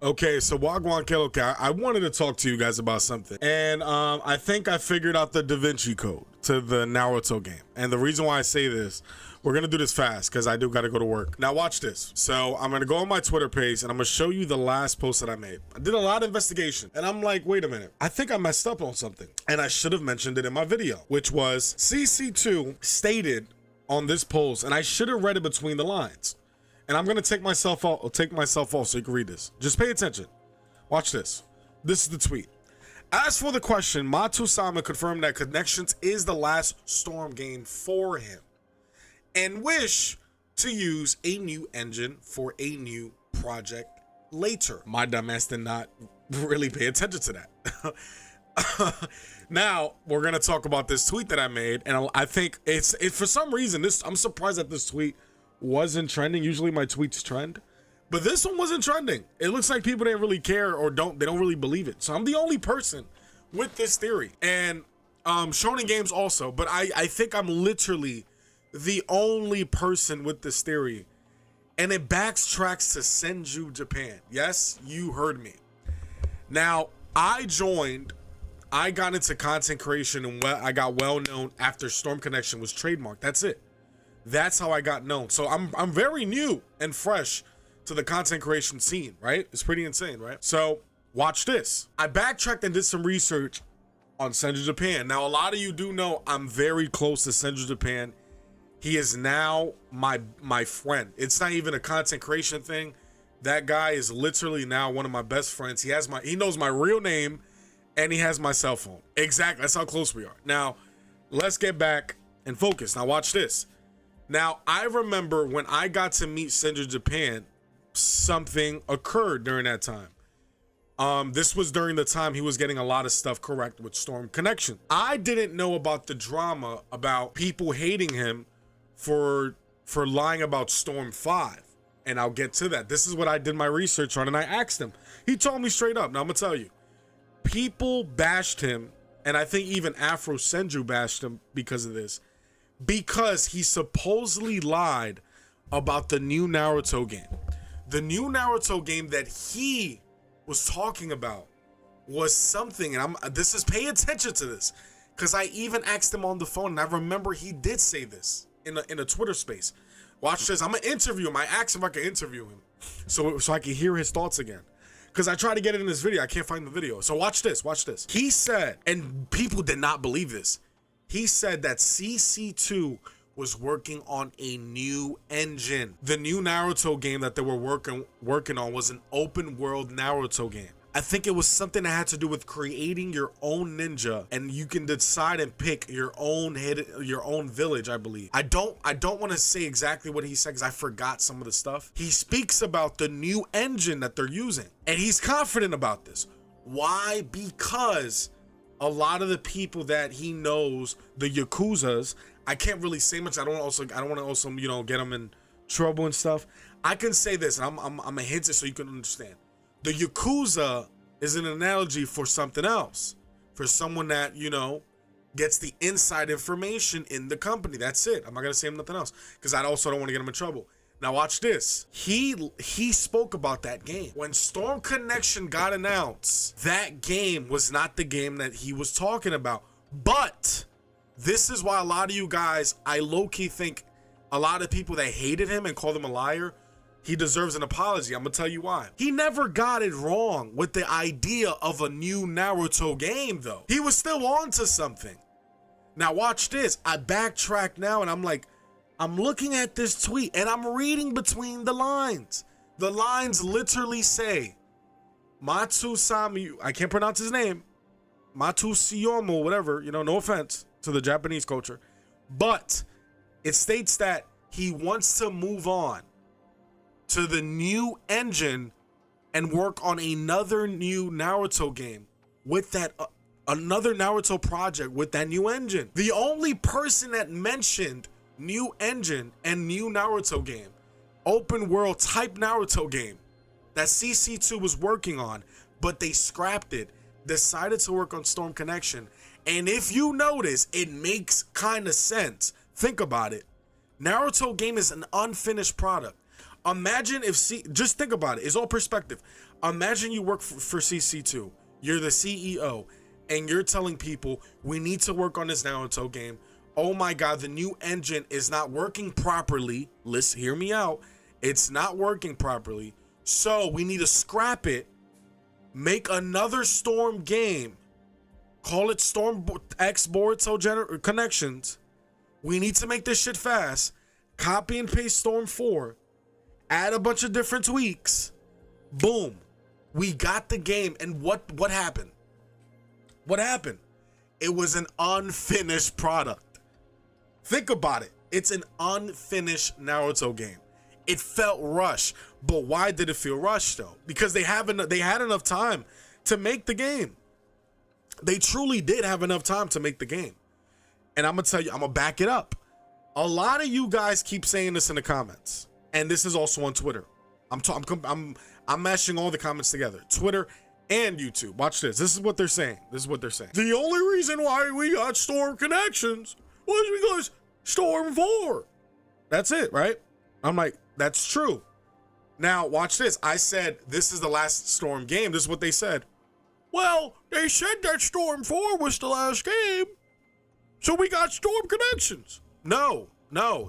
Okay, so Wagwan Keloka, I wanted to talk to you guys about something. And I think I figured out the Da Vinci Code to the Naruto game. And the reason why I say this, we're going to do this fast because I do got to go to work. Now watch this. So I'm going to go on my Twitter page and I'm going to show you the last post that I made. I did a lot of investigation and I'm like, wait a minute. I think I messed up on something. And I should have mentioned it in my video, which was CC2 stated on this post, and I should have read it between the lines. And I'm gonna take myself off so you can read this. Just pay attention. Watch this. This is the tweet. As for the question, Matsu-sama confirmed that Connections is the last Storm game for him and wish to use a new engine for a new project later. My dumbass did not really pay attention to that. Now we're gonna talk about this tweet that I made, and I think it's for some reason I'm surprised that this tweet wasn't trending. Usually my tweets trend, but this one wasn't trending. It looks like people didn't really care or they don't really believe it. So I'm the only person with this theory, and Shonen Games also, but I think I'm literally the only person with this theory, and it backtracks to Senju, Japan. Yes, you heard me. Now I got into content creation and I got well known after Storm Connection was trademarked. That's it. That's how I got known. So I'm very new and fresh to the content creation scene, right? It's pretty insane, right? So watch this. I backtracked and did some research on Senju Japan. Now, a lot of you do know I'm very close to Senju Japan. He is now my friend. It's not even a content creation thing. That guy is literally now one of my best friends. He knows my real name and he has my cell phone. Exactly. That's how close we are. Now, let's get back and focus. Now watch this. Now, I remember when I got to meet Senju Japan, something occurred during that time. This was during the time he was getting a lot of stuff correct with Storm Connection. I didn't know about the drama about people hating him for lying about Storm 5. And I'll get to that. This is what I did my research on, and I asked him. He told me straight up. Now, I'm going to tell you. People bashed him, and I think even Afro Senju bashed him because of this. Because he supposedly lied about the new Naruto game. The new Naruto game that he was talking about was something, and pay attention to this, because I even asked him on the phone, and I remember he did say this in a Twitter space. Watch this. I'm gonna interview him. I asked him if I could interview him, so I could hear his thoughts again. Because I tried to get it in this video, I can't find the video. So watch this. Watch this. He said, and people did not believe this. He said that CC2 was working on a new engine. The new Naruto game that they were working on was an open world Naruto game. I think it was something that had to do with creating your own ninja, and you can decide and pick your own village, I believe. I don't want to say exactly what he said because I forgot some of the stuff. He speaks about the new engine that they're using, and he's confident about this. Why? Because a lot of the people that he knows, the Yakuzas, I can't really say much. I don't want to also get them in trouble and stuff. I can say this, and I'm gonna hint it so you can understand. The Yakuza is an analogy for something else, for someone that gets the inside information in the company. That's it. I'm not gonna say nothing else because I also don't want to get him in trouble. Now watch this. He spoke about that game. When Storm Connection got announced, that game was not the game that he was talking about. But this is why a lot of you guys, I low-key think a lot of people that hated him and called him a liar, he deserves an apology. I'm gonna tell you why. He never got it wrong with the idea of a new Naruto game, though. He was still on to something. Now watch this. I backtrack now and I'm looking at this tweet and I'm reading between the lines. The lines literally say, Matsu-sama, I can't pronounce his name, Matsu-siyomo, whatever, no offense to the Japanese culture, but it states that he wants to move on to the new engine and work on another new Naruto game with that, another Naruto project with that new engine. The only person that mentioned new engine and new Naruto game, open world type Naruto game that CC2 was working on, but they scrapped it, decided to work on Storm Connection. And if you notice, it makes kind of sense. Think about it. Naruto game is an unfinished product. Imagine if just think about it. It's all perspective. Imagine you work for CC2. You're the CEO, and you're telling people, we need to work on this Naruto game. Oh my God, the new engine is not working properly. Listen, hear me out. It's not working properly. So we need to scrap it, make another Storm game, call it Storm X Boruto Connections. We need to make this shit fast. Copy and paste Storm 4. Add a bunch of different tweaks. Boom. We got the game. And what happened? What happened? It was an unfinished product. Think about it. It's an unfinished Naruto game. It felt rushed. But why did it feel rushed though? Because they had enough time to make the game. They truly did have enough time to make the game. And I'm gonna tell you, I'm gonna back it up. A lot of you guys keep saying this in the comments, and this is also on Twitter. I'm mashing all the comments together, Twitter and YouTube. Watch this. This is what they're saying. The only reason why we got Storm Connections was because Storm 4. That's it, right? I'm like, that's true. Now watch this. I said this is the last Storm game. This is what they said. Well, they said that Storm 4 was the last game, so we got Storm Connections. No,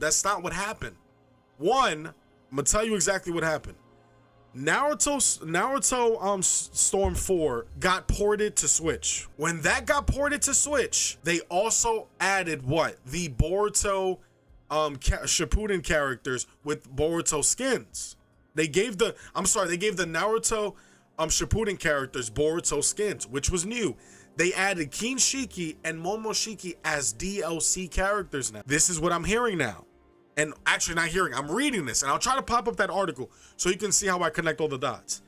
that's not what happened. One, I'm gonna tell you exactly what happened. Naruto Storm 4 got ported to Switch. When that got ported to Switch, they also added what? The Boruto Shippuden characters with Boruto skins. They gave the Naruto Shippuden characters Boruto skins, which was new. They added Kinshiki and Momoshiki as DLC characters now. This is what I'm hearing now. And actually not hearing, I'm reading this, and I'll try to pop up that article so you can see how I connect all the dots.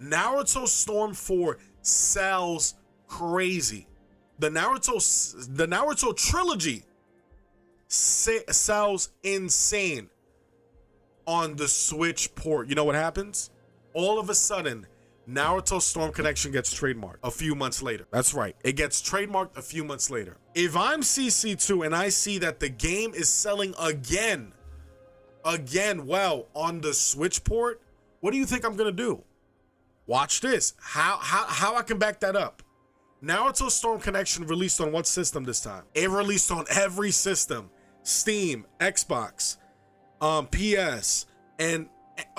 Naruto Storm 4 sells crazy. The Naruto trilogy sells insane on the Switch port. You know what happens? All of a sudden, Naruto Storm Connection gets trademarked a few months later. That's right. It gets trademarked a few months later. If I'm CC2 and I see that the game is selling again well on the Switch port, what do you think I'm gonna do? Watch this. How I can back that up. Naruto Storm Connection released on what system this time? It released on every system. Steam, Xbox, PS, and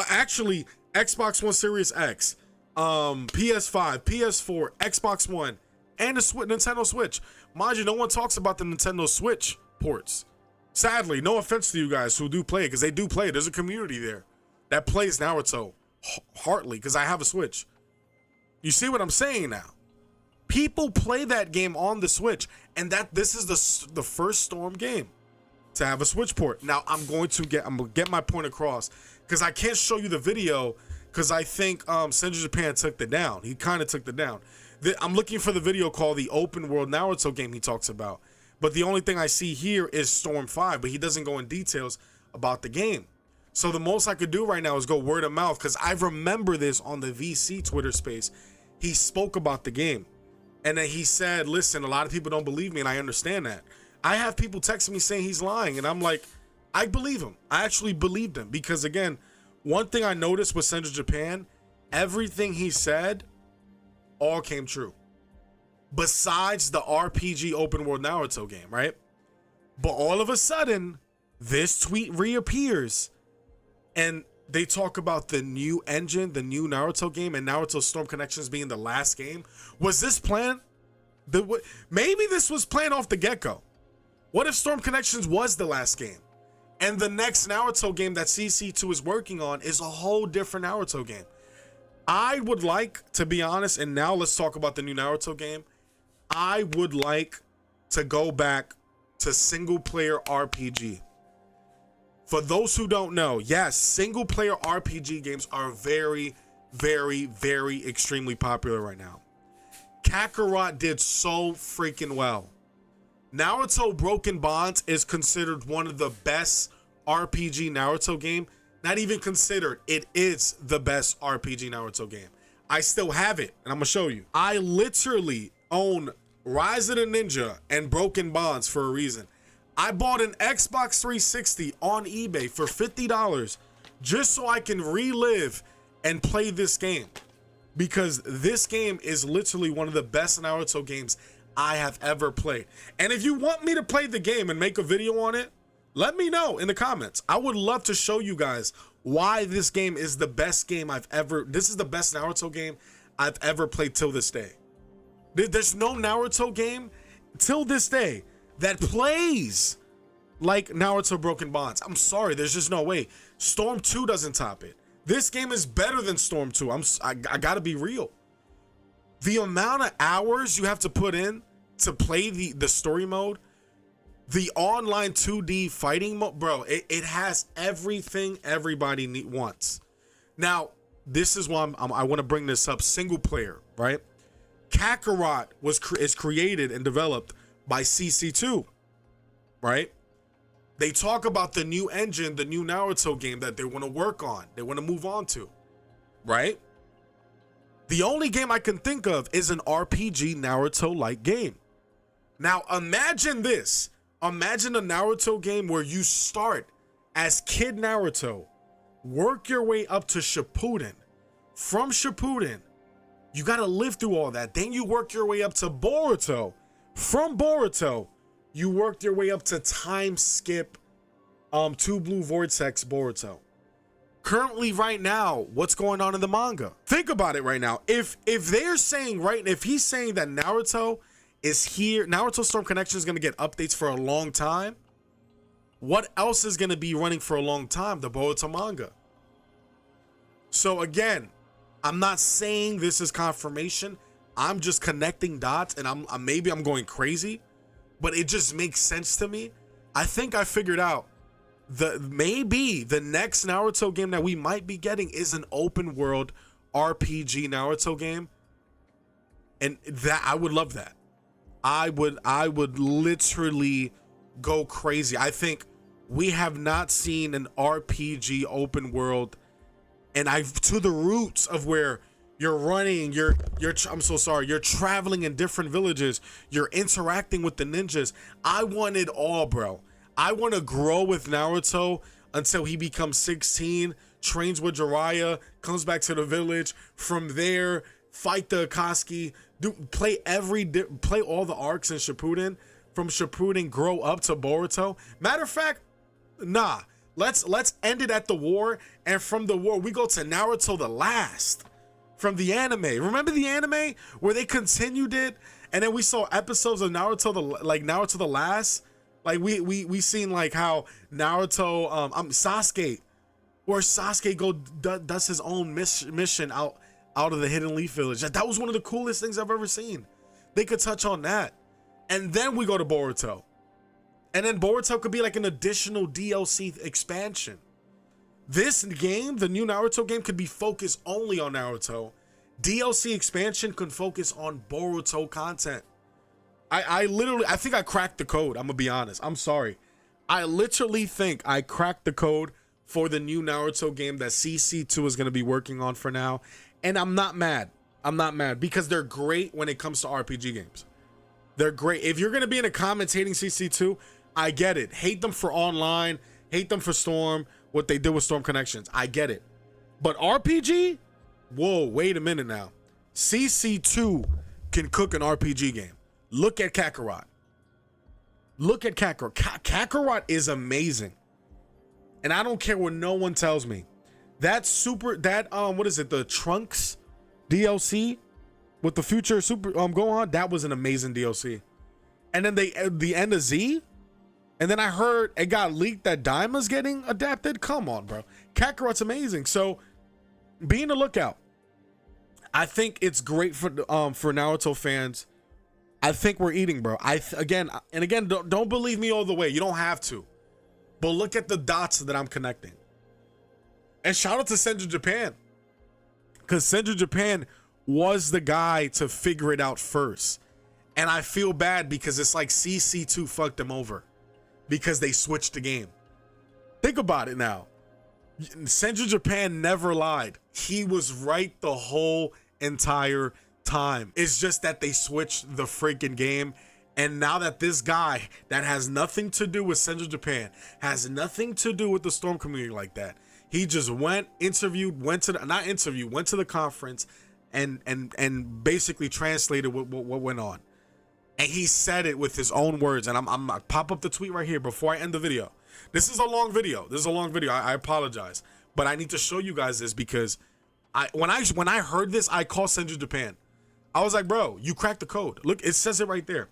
actually Xbox One Series X, PS5, PS4, Xbox One, and the Nintendo Switch. Mind you, no one talks about the Nintendo Switch ports. Sadly, no offense to you guys who do play it, because they do play it. There's a community there that plays Naruto heartily, because I have a Switch. You see what I'm saying now? People play that game on the Switch, and this is the first Storm game to have a Switch port. Now I'm gonna get my point across, because I can't show you the video because I think CC2 Japan took it down. He kind of took it down. I'm looking for the video called the Open World Naruto game he talks about. But the only thing I see here is Storm 5, but he doesn't go in details about the game. So the most I could do right now is go word of mouth, because I remember this on the VC Twitter space. He spoke about the game. And then he said, listen, a lot of people don't believe me, and I understand that. I have people texting me saying he's lying, and I'm like, I believe him. I actually believed him, because again, one thing I noticed with CC2 Japan, everything he said all came true. Besides the RPG open world Naruto game, right? But all of a sudden, this tweet reappears, and they talk about the new engine, the new Naruto game, and Naruto Storm Connections being the last game. Was this planned? Maybe this was planned off the get-go. What if Storm Connections was the last game? And the next Naruto game that CC2 is working on is a whole different Naruto game. I would like, to be honest, and now let's talk about the new Naruto game. I would like to go back to single-player RPG. For those who don't know, yes, single-player RPG games are very, very, very extremely popular right now. Kakarot did so freaking well. Naruto Broken Bonds is considered one of the best RPG Naruto game. Not even considered, it is the best RPG Naruto game. I still have it, and I'm gonna show you. I literally own Rise of the Ninja and Broken Bonds for a reason. I bought an Xbox 360 on eBay for $50 just so I can relive and play this game. because this game is literally one of the best Naruto games I have ever played. And if you want me to play the game and make a video on it, let me know in the comments. I would love to show you guys why this game is the best game this is the best Naruto game I've ever played till this day. There's no Naruto game till this day that plays like Naruto Broken Bonds. I'm sorry, there's just no way. Storm 2 doesn't top it. This game is better than Storm 2. I gotta be real. The amount of hours you have to put in to play the story mode, the online 2D fighting mode, bro, it has everything everybody wants. Now, this is why I want to bring this up. Single player, right? Kakarot is created and developed by CC2, right? They talk about the new engine, the new Naruto game that they want to work on, they want to move on to, right? The only game I can think of is an RPG Naruto-like game. Now, imagine this. Imagine a Naruto game where you start as Kid Naruto, work your way up to Shippuden. From Shippuden, you got to live through all that. Then you work your way up to Boruto. From Boruto, you worked your way up to time skip 2 Blue Vortex Boruto. Currently right now, what's going on in the manga? Think about it right now. If they're saying if he's saying that Naruto is here, Naruto Storm Connection is going to get updates for a long time, what else is going to be running for a long time? The Boruto manga. So again, I'm not saying this is confirmation. I'm just connecting dots, and maybe I'm going crazy, but it just makes sense to me. I think I figured out maybe the next Naruto game that we might be getting is an open world RPG Naruto game, and that I would love that. I would literally go crazy. I think we have not seen an RPG open world, and to the roots of where you're running, I'm so sorry, you're traveling in different villages, you're interacting with the ninjas. I want it all, bro. I want to grow with Naruto until he becomes 16, trains with Jiraiya, comes back to the village. From there, fight the Akatsuki, play all the arcs in Shippuden. From Shippuden, grow up to Boruto. Matter of fact, nah, let's end it at the war, and from the war we go to Naruto the Last from the anime. Remember the anime where they continued it, and then we saw episodes of Naruto the Last. Like we seen like how Naruto Sasuke, where Sasuke does his own mission out of the Hidden Leaf Village. That was one of the coolest things I've ever seen. They could touch on that. And then we go to Boruto. And then Boruto could be like an additional DLC expansion. This game, the new Naruto game, could be focused only on Naruto. DLC expansion could focus on Boruto content. I think I cracked the code. I'm gonna be honest. I'm sorry. I literally think I cracked the code for the new Naruto game that CC2 is gonna be working on for now. And I'm not mad. I'm not mad because they're great when it comes to RPG games. They're great. If you're gonna be in the comments hating CC2, I get it. Hate them for online, hate them for Storm, what they did with Storm Connections. I get it. But RPG? Whoa, wait a minute now. CC2 can cook an RPG game. Look at Kakarot. Look at Kakarot. Kakarot is amazing. And I don't care what no one tells me. What is it? The Trunks DLC with the future super Gohan, that was an amazing DLC. And then the end of Z, and then I heard it got leaked that Daima's getting adapted. Come on, bro. Kakarot's amazing. So be on the lookout. I think it's great for Naruto fans. I think we're eating, bro. Again, don't believe me all the way. You don't have to. But look at the dots that I'm connecting. And shout out to Senju Japan. Because Senju Japan was the guy to figure it out first. And I feel bad because it's like CC2 fucked them over. Because they switched the game. Think about it now. Senju Japan never lied. He was right the whole entire time. It's just that they switched the freaking game, and now that this guy that has nothing to do with Senju Japan, has nothing to do with the Storm community like that, he just went to the conference, and basically translated what went on. And he said it with his own words. And I'm gonna pop up the tweet right here before I end the video. This is a long video. I apologize, but I need to show you guys this because when I heard this, I called Senju Japan. I was like, bro, you cracked the code. Look, it says it right there.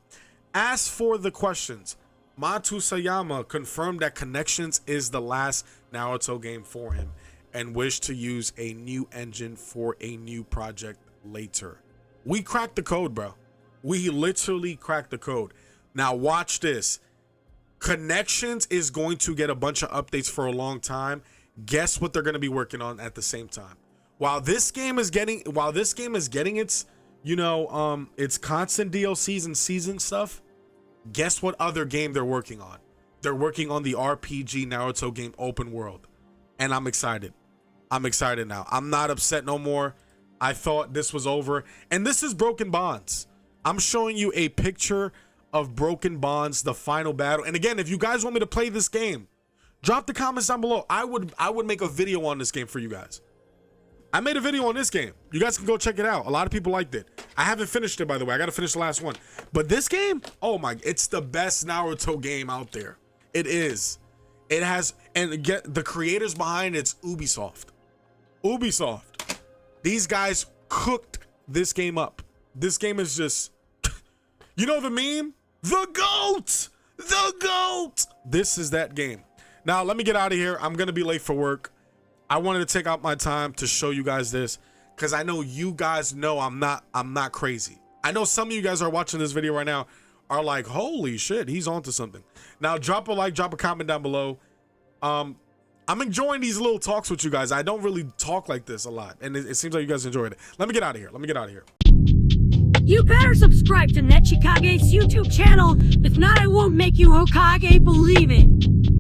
As for the questions, Matusayama confirmed that Connections is the last Naruto game for him and wished to use a new engine for a new project later. We cracked the code, bro. We literally cracked the code. Now watch this. Connections is going to get a bunch of updates for a long time. Guess what they're going to be working on at the same time. While this game is getting its, its constant DLCs and season stuff, guess what other game they're working on? They're working on the RPG Naruto game open world. And I'm excited. I'm excited now. I'm not upset no more. I thought this was over. And this is Broken Bonds. I'm showing you a picture of Broken Bonds, the final battle. And again, if you guys want me to play this game, drop the comments down below. I would make a video on this game for you guys. I made a video on this game. You guys can go check it out. A lot of people liked it. I haven't finished it, by the way. I got to finish the last one. But this game, oh my, it's the best Naruto game out there. It is. It has, and get the creators behind it's Ubisoft. Ubisoft. These guys cooked this game up. This game is just, you know the meme? The GOAT! The GOAT! This is that game. Now, let me get out of here. I'm going to be late for work. I wanted to take out my time to show you guys this because I know you guys know I'm not crazy. I know some of you guys are watching this video right now are like, holy shit, he's onto something. Now, drop a like, drop a comment down below. I'm enjoying these little talks with you guys. I don't really talk like this a lot, and it seems like you guys enjoyed it. Let me get out of here. You better subscribe to Nechikage's YouTube channel. If not, I won't make you Hokage, believe it.